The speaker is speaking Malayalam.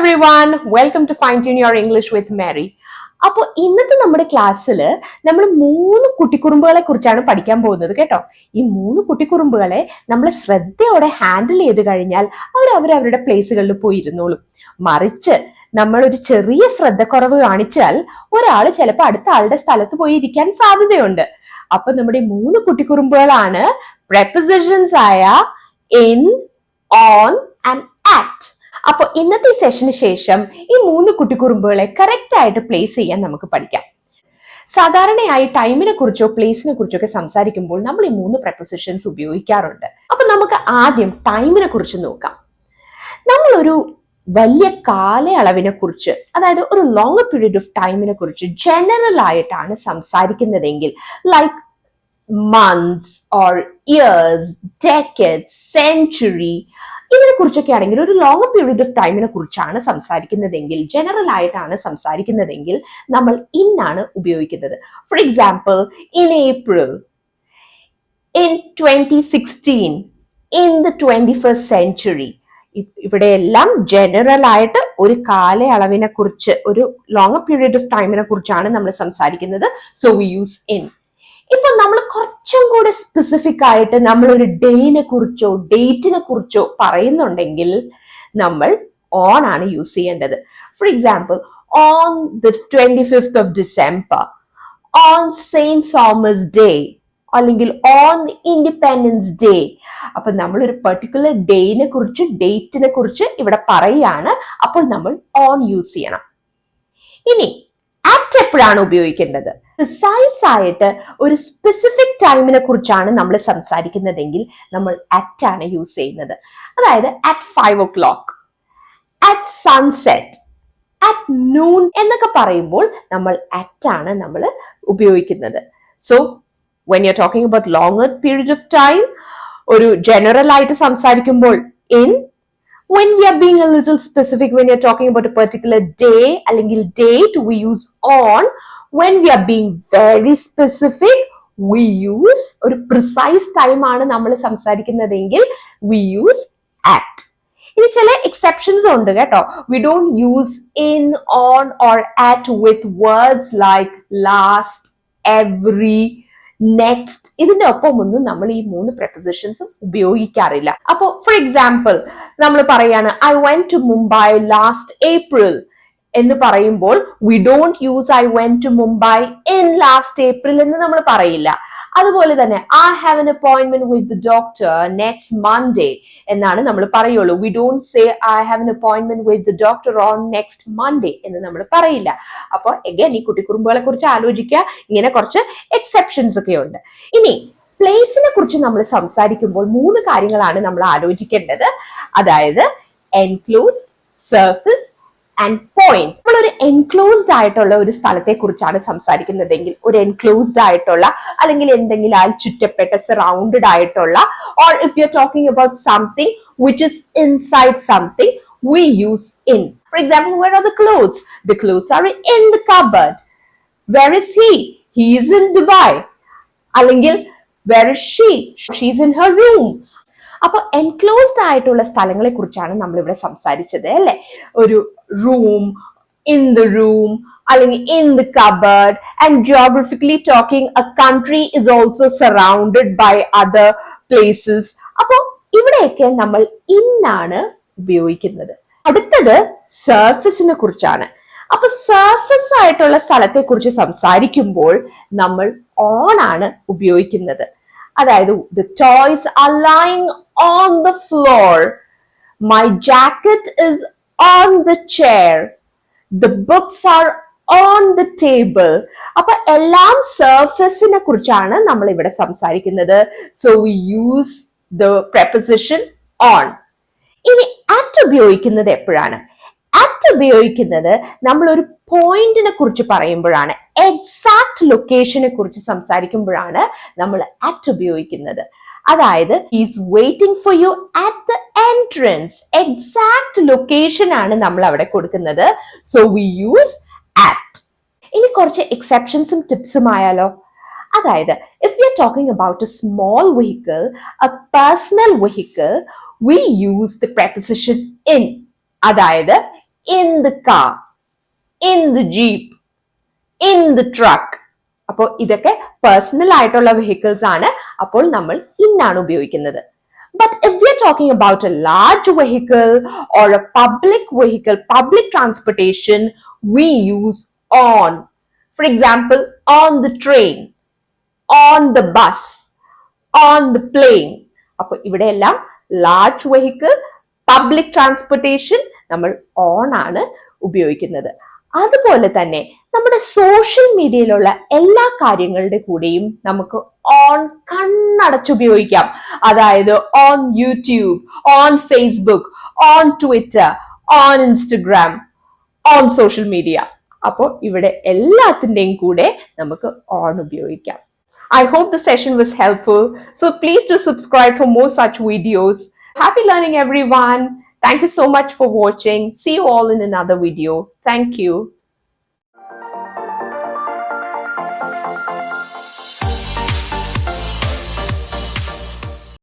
everyone, welcome to Fine Tune Your English with Mary. അപ്പോൾ ഇന്നത്തെ നമ്മുടെ ക്ലാസ്സിൽ നമ്മൾ 3 കുട്ടിക്കുറുമ്പുകളെ കുറിച്ചാണ് പഠിക്കാൻ പോകുന്നത് കേട്ടോ. ഈ 3 കുട്ടിക്കുറുമ്പുകളെ നമ്മൾ ശ്രദ്ധയോടെ ഹാൻഡിൽ ചെയ്ത് കഴിഞ്ഞാൽ അവരവരുടെ പ്ലേസുകളിൽ പോയി ഇരുന്നോളും. മറിച്ച് നമ്മൾ ഒരു ചെറിയ ശ്രദ്ധക്കുറവ് കാണിച്ചാൽ ഒരാൾ ചിലപ്പോൾ അടുത്ത ആളുടെ സ്ഥലത്ത് പോയി ഇരിക്കാൻ സാധ്യതയുണ്ട്. അപ്പൊ നമ്മുടെ 3 കുട്ടിക്കുറുമ്പുകളാണ് prepositions ആയ in, on and at. അപ്പൊ ഇന്നത്തെ സെഷന് ശേഷം ഈ 3 കുട്ടിക്കുറുമ്പുകളെ കറക്റ്റ് ആയിട്ട് പ്ലേസ് ചെയ്യാൻ നമുക്ക് പഠിക്കാം. സാധാരണയായി ടൈമിനെ കുറിച്ചോ പ്ലേസിനെ കുറിച്ചോ ഒക്കെ സംസാരിക്കുമ്പോൾ നമ്മൾ ഈ 3 prepositions ഉപയോഗിക്കാറുണ്ട്. അപ്പൊ നമുക്ക് ആദ്യം ടൈമിനെ കുറിച്ച് നോക്കാം. നമ്മളൊരു വലിയ കാലയളവിനെ കുറിച്ച്, അതായത് ഒരു ലോങ് പീരീഡ് ഓഫ് ടൈമിനെ കുറിച്ച് ജനറൽ ആയിട്ടാണ് സംസാരിക്കുന്നതെങ്കിൽ, like months or years, decades, century, ഇതിനെ കുറിച്ചൊക്കെ ആണെങ്കിൽ ഒരു ലോങ് പീരീഡ് ഓഫ് ടൈമിനെ കുറിച്ചാണ് സംസാരിക്കുന്നതെങ്കിൽ, ജനറൽ ആയിട്ടാണ് സംസാരിക്കുന്നതെങ്കിൽ നമ്മൾ ഇൻ ആണ് ഉപയോഗിക്കുന്നത്. For example, in April, in 2016, in the 21st century. ഇവിടെ എല്ലാം ജനറൽ ആയിട്ട് ഒരു കാലയളവിനെ കുറിച്ച്, ഒരു ലോങ് പീരീഡ് ഓഫ് ടൈമിനെ കുറിച്ചാണ് നമ്മൾ സംസാരിക്കുന്നത്. So we use in. ഇപ്പൊ നമ്മൾ കുറച്ചും കൂടെ സ്പെസിഫിക് ആയിട്ട് നമ്മൾ ഒരു ഡേനെ കുറിച്ചോ ഡേറ്റിനെ കുറിച്ചോ പറയുന്നുണ്ടെങ്കിൽ നമ്മൾ ഓൺ ആണ് യൂസ് ചെയ്യേണ്ടത്. For example, on the 25th of December, on Saint Thomas day, അല്ലെങ്കിൽ ഓൺ ഇൻഡിപെൻഡൻസ് ഡേ. അപ്പൊ നമ്മൾ ഒരു പെർട്ടിക്കുലർ ഡേനെ കുറിച്ച് ഡേറ്റിനെ കുറിച്ച് ഇവിടെ പറയുകയാണ്. അപ്പോൾ നമ്മൾ ഓൺ യൂസ് ചെയ്യണം. ഇനി അറ്റ് എപ്പോഴാണ് ഉപയോഗിക്കേണ്ടത്? പ്രിസൈസ് ആയിട്ട് ഒരു സ്പെസിഫിക് ടൈമിനെ കുറിച്ചാണ് നമ്മൾ സംസാരിക്കുന്നതെങ്കിൽ നമ്മൾ അറ്റ് ആണ് യൂസ് ചെയ്യുന്നത്. അതായത് at 5 o'clock, at sunset, at noon എന്നൊക്കെ പറയുമ്പോൾ നമ്മൾ അറ്റ് ആണ് നമ്മൾ ഉപയോഗിക്കുന്നത്. So when you're talking about longer period of time, ഒരു ജനറൽ ആയിട്ട് സംസാരിക്കുമ്പോൾ in. When we are being a little specific, when you're talking about a particular day അല്ലെങ്കിൽ date, we use on. When we are being very specific, we use ഒരു precise time ആണ് നമ്മൾ സംസാരിക്കുന്നതെങ്കിൽ we use at. ഇനി ചില എക്സെപ്ഷൻസ് ഉണ്ട് കേട്ടോ. We don't use in, on or at with words like last, every, next. ഇതിന്റെ ഒപ്പമൊന്നും നമ്മൾ ഈ 3 prepositions ഉപയോഗിക്കാറില്ല. അപ്പോ ഫോർ എക്സാമ്പിൾ, നമ്മൾ പറയാണ് I went to Mumbai last April എന്ന് പറയുമ്പോൾ we don't use I went to Mumbai in last April എന്ന് നമ്മൾ പറയില്ല. അതുപോലെ തന്നെ I have an appointment with the doctor next Monday എന്നാണ് നമ്മൾ പറയുള്ളൂ. We don't say I have an appointment with the doctor on next Monday എന്ന് നമ്മൾ പറയില്ല. അപ്പോൾ എഗൈൻ ഈ കുട്ടിക്കുറുമ്പുകളെ കുറിച്ച് ആലോചിക്കുക. ഇങ്ങനെ കുറച്ച് എക്സെപ്ഷൻസ് ഒക്കെ ഉണ്ട്. ഇനി പ്ലേസിനെ കുറിച്ച് നമ്മൾ സംസാരിക്കുമ്പോൾ 3 കാര്യങ്ങളാണ് നമ്മൾ ആലോചിക്കേണ്ടത്. അതായത് എൻക്ലോസ്ഡ്, സർഫസ് ആൻഡ് പോയിന്റ്. നമ്മൾ ഒരു എൻക്ലോസ്ഡ് ആയിട്ടുള്ള ഒരു സ്ഥലത്തെ കുറിച്ചാണ് സംസാരിക്കുന്നതെങ്കിൽ, ഒരു എൻക്ലോസ്ഡ് ആയിട്ടുള്ള അല്ലെങ്കിൽ എന്തെങ്കിലും ചുറ്റപ്പെട്ട സറൗണ്ടഡ് ആയിട്ടുള്ള, or if you are talking about something which is inside something, we use in. For example, where are the clothes? The clothes are in the cupboard. Where is he? He is in Dubai. അല്ലെങ്കിൽ where is she? She is in her room. അപ്പൊ എൻക്ലോസ്ഡ് ആയിട്ടുള്ള സ്ഥലങ്ങളെ കുറിച്ചാണ് നമ്മൾ ഇവിടെ സംസാരിച്ചത് അല്ലെ. ഒരു റൂം, ഇൻ ദ റൂം, അല്ലെങ്കിൽ in the cupboard. And geographically talking, a country is also surrounded by other places. അപ്പൊ ഇവിടെയൊക്കെ നമ്മൾ ഇൻ ആണ് ഉപയോഗിക്കുന്നത്. അടുത്തത് സർഫസിനെ കുറിച്ചാണ്. അപ്പൊ സർഫസ് ആയിട്ടുള്ള സ്ഥലത്തെ കുറിച്ച് സംസാരിക്കുമ്പോൾ നമ്മൾ ഓൺ ആണ് ഉപയോഗിക്കുന്നത്. അതായത് the toys are lying on the floor, my jacket is on the chair, the books are on the table. അപ്പൊ എല്ലാം സർഫസിനെ കുറിച്ചാണ് നമ്മൾ ഇവിടെ സംസാരിക്കുന്നത്. So we use the preposition on. ഇനി at ഉപയോഗിക്കുന്നത് എപ്പോഴാണ്? അറ്റ് ഉപയോഗിക്കുന്നത് നമ്മൾ ഒരു പോയിന്റിനെ കുറിച്ച് പറയുമ്പോഴാണ്, എക്സാക്ട് ലൊക്കേഷനെ കുറിച്ച് സംസാരിക്കുമ്പോഴാണ് നമ്മൾ അറ്റ് ഉപയോഗിക്കുന്നത്. അതായത് is waiting for you at the entrance. Exact location ആണ് നമ്മൾ അവിടെ കൊടുക്കുന്നത്. So we use at. ഇനി കുറച്ച് എക്സെപ്ഷൻസും ടിപ്സും ആയാലോ. അതായത് if we are talking about a small vehicle, a personal vehicle, we use the preposition in. അതായത് in the car, in the jeep, in the truck. അപ്പോൾ ഇതൊക്കെ പേഴ്സണൽ ആയിട്ടുള്ള വെഹിക്കിൾസ് ആണ്. അപ്പോൾ നമ്മൾ ആണ് ഉപയോഗിക്കുന്നത്. But if we are talking about a large vehicle or a public vehicle, public transportation, we use on. For example, on the train, on the bus, on the plane. അപ്പോൾ ഇവിടെയെല്ലാം ലാർജ് വെഹിക്കിൾ, പബ്ലിക് ട്രാൻസ്പോർട്ടേഷൻ നമ്മൾ ഓൺ ആണ് ഉപയോഗിക്കുന്നത്. അതുപോലെ തന്നെ നമ്മുടെ സോഷ്യൽ മീഡിയയിലുള്ള എല്ലാ കാര്യങ്ങളുടെ കൂടെയും നമുക്ക് ഓൺ കണ്ണടച്ചുപയോഗിക്കാം. അതായത് on YouTube, on Facebook, on Twitter, on Instagram, on social media. അപ്പോൾ ഇവിടെ എല്ലാത്തിൻ്റെയും കൂടെ നമുക്ക് ഓൺ ഉപയോഗിക്കാം. I hope the session was helpful. So please do subscribe for more such videos. Happy learning, everyone. Thank you so much for watching. See you all in another video. Thank you.